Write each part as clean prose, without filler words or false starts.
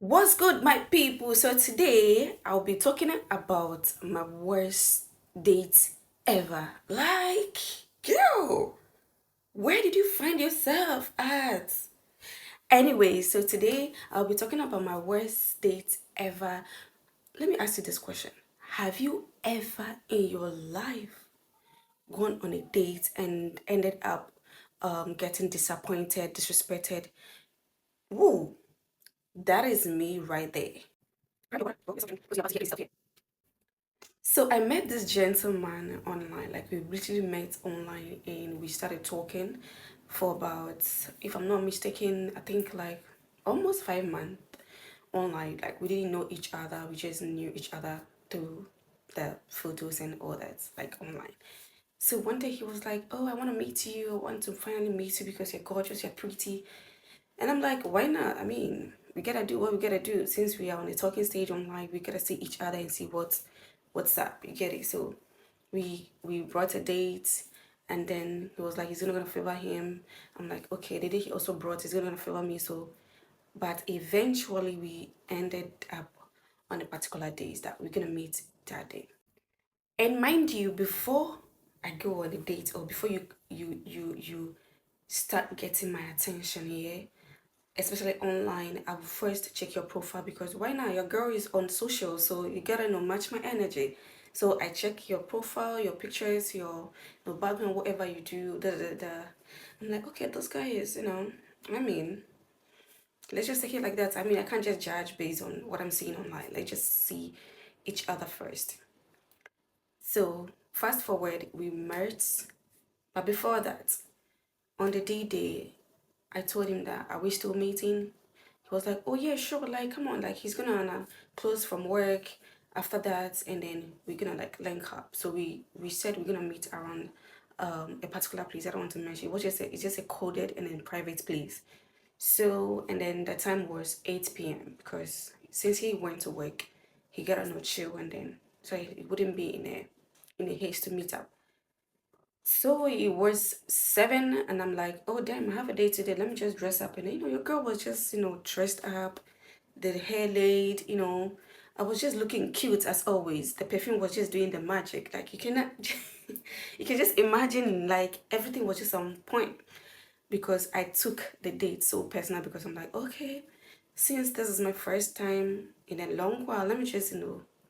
What's good, my people? So today I'll be talking about my worst date ever. Like, girl, where did you find yourself at? Anyway, so today I'll be talking about my worst date ever. Let me ask you this question. Have you ever in your life gone on a date and ended up getting disappointed, disrespected? Woo, that is me right there. So I met this gentleman online, like we literally met online and we started talking for about, if I'm not mistaken, I think like almost 5 months online. Like we didn't know each other, we just knew each other through the photos and all that, like online. So one day he was like, "Oh, I want to meet you. I want to finally meet you because you're gorgeous, you're pretty." And I'm like, "Why not? I mean, we gotta do what we gotta do. Since we are on a talking stage online, we gotta see each other and see what's up. You get it?" So we brought a date, and then he was like, he's gonna favor him. I'm like, okay. The day he also brought, he's gonna favor me. So, but eventually we ended up on a particular days that we're gonna meet that day. And mind you, before I go on a date or before you start getting my attention here, especially online, I will first check your profile because right now your girl is on social, so you gotta know match my energy. So I check your profile, your pictures, your background, whatever you do. I'm like, okay, this guy is, I mean, let's just take it like that. I mean, I can't just judge based on what I'm seeing online. Let's just see each other first. So fast forward, we met, but before that, on the day, I told him that are we still meeting? He was like, "Oh yeah, sure. Like, come on. Like, he's gonna close from work after that, and then we're gonna like link up." So we said we're gonna meet around a particular place. I don't want to mention. It was just it's just a coded and then private place. So and then the time was 8 p.m. because since he went to work, he got a no chill and then so he wouldn't be in a haste to meet up. So it was 7, and I'm like, oh damn, I have a date today. Let me just dress up. And your girl was just, dressed up, the hair laid. I was just looking cute as always. The perfume was just doing the magic. Like you cannot, you can just imagine like everything was just on point because I took the date so personal because I'm like, okay, since this is my first time in a long while, let me just,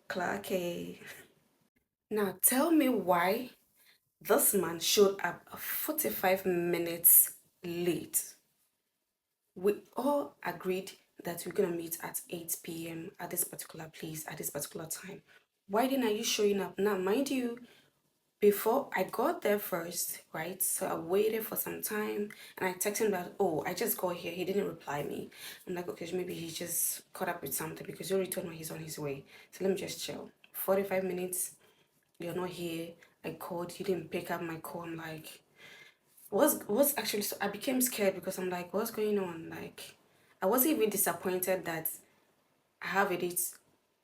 clark. Now tell me why this man showed up 45 minutes late. We all agreed that we're gonna meet at 8 p.m. at this particular place at this particular time. Why didn't you showing up? Now, mind you, before I got there first, right? So I waited for some time and I texted him that, oh, I just got here. He didn't reply me. I'm like, okay, maybe he just caught up with something because he already told me he's on his way. So let me just chill. 45 minutes, you're not here. I called, you didn't pick up my call. I'm like, what's actually so I became scared because I'm like, what's going on? Like, I wasn't even disappointed that I have a date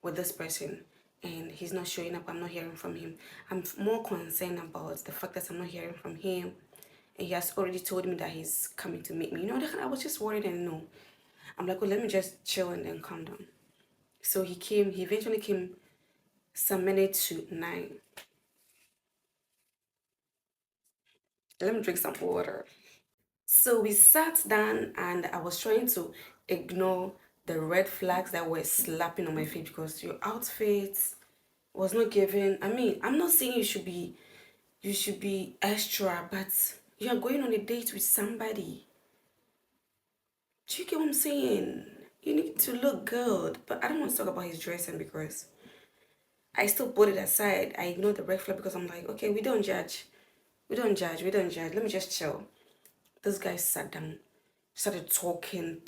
with this person and he's not showing up. I'm not hearing from him. I'm more concerned about the fact that I'm not hearing from him, and he has already told me that he's coming to meet me. I was just worried and no. I'm like, well, let me just chill and then calm down. So he came. He eventually came some minutes to 9. Let me drink some water. So we sat down and I was trying to ignore the red flags that were slapping on my face because your outfit was not giving. I mean, I'm not saying you should be extra, but you're going on a date with somebody. Do you get what I'm saying? You need to look good. But I don't want to talk about his dressing because I still put it aside. I ignore the red flag because I'm like, okay, we don't judge. We don't judge. We don't judge. Let me just chill. This guy sat down, started talking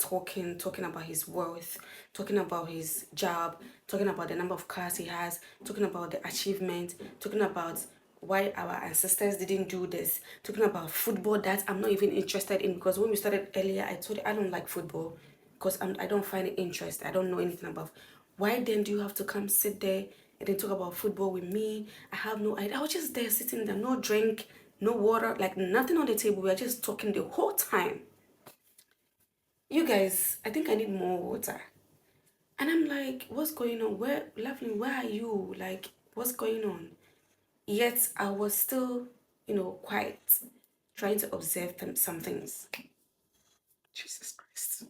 about his worth, talking about his job, talking about the number of cars he has, talking about the achievement, talking about why our ancestors didn't do this, talking about football that I'm not even interested in because when we started earlier, I told you I don't like football because I don't find it interest. I don't know anything about. Why then do you have to come sit there and then talk about football with me? I have no idea. I was just there sitting there, no drink, no water, like nothing on the table. We were just talking the whole time. You guys, I think I need more water. And I'm like, what's going on? Where are you? Like, what's going on? Yet I was still, quiet, trying to observe some things. Jesus Christ.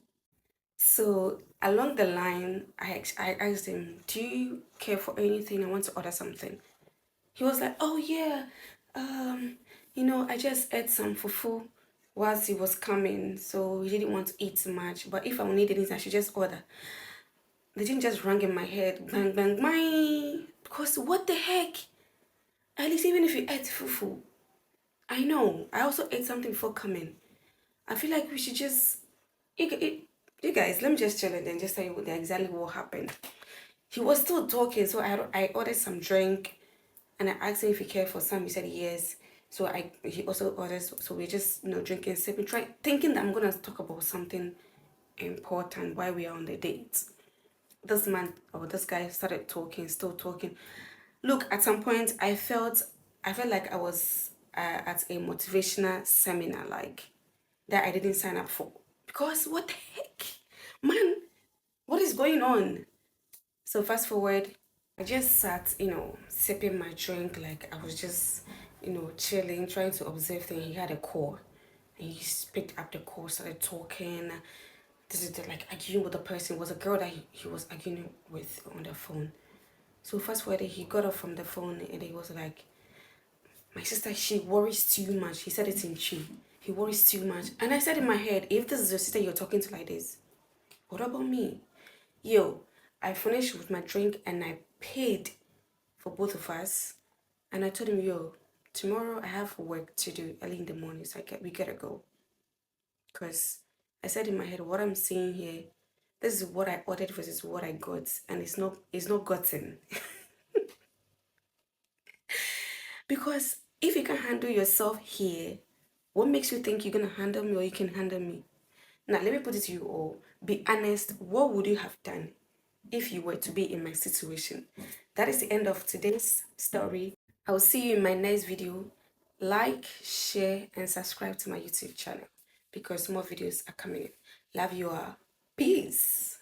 So along the line, I asked him, "Do you care for anything? I want to order something." He was like, "Oh yeah, um, I just ate some fufu whilst he was coming, so he didn't want to eat much. But if I need anything, I should just order." The thing just rang in my head, bang bang bang. Because what the heck? At least even if you ate fufu, I know I also ate something before coming. I feel like we should just, you guys, let me just chill and then just tell you exactly what happened. He was still talking, so I ordered some drink, and I asked him if he cared for some. He said yes. So he also ordered. So we're just drinking, sipping, trying, thinking that I'm gonna talk about something important while we are on the date. This man or this guy started talking, still talking. Look, at some point, I felt like I was at a motivational seminar, like that I didn't sign up for. Because what the heck, man? What is going on? So fast forward, I just sat, sipping my drink, like I was just, chilling, trying to observe things. He had a call, and he picked up the call, started talking. This is like arguing with the person. It was a girl that he was arguing with on the phone. So fast forward, he got off from the phone and he was like, "My sister, she worries too much." He said it in Chi. He worries too much. And I said in my head, if this is your sister you're talking to like this, what about me? Yo, I finished with my drink and I paid for both of us. And I told him, yo, tomorrow I have work to do early in the morning, so we gotta go. Because I said in my head, what I'm seeing here, this is what I ordered versus what I got, and it's not gotten. Because if you can handle yourself here, what makes you think you're gonna handle me or you can handle me? Now let me put it to you all. Be honest, what would you have done if you were to be in my situation? That is the end of today's story. I will see you in my next video. Like, share, and subscribe to my YouTube channel because more videos are coming in. Love you all. Peace.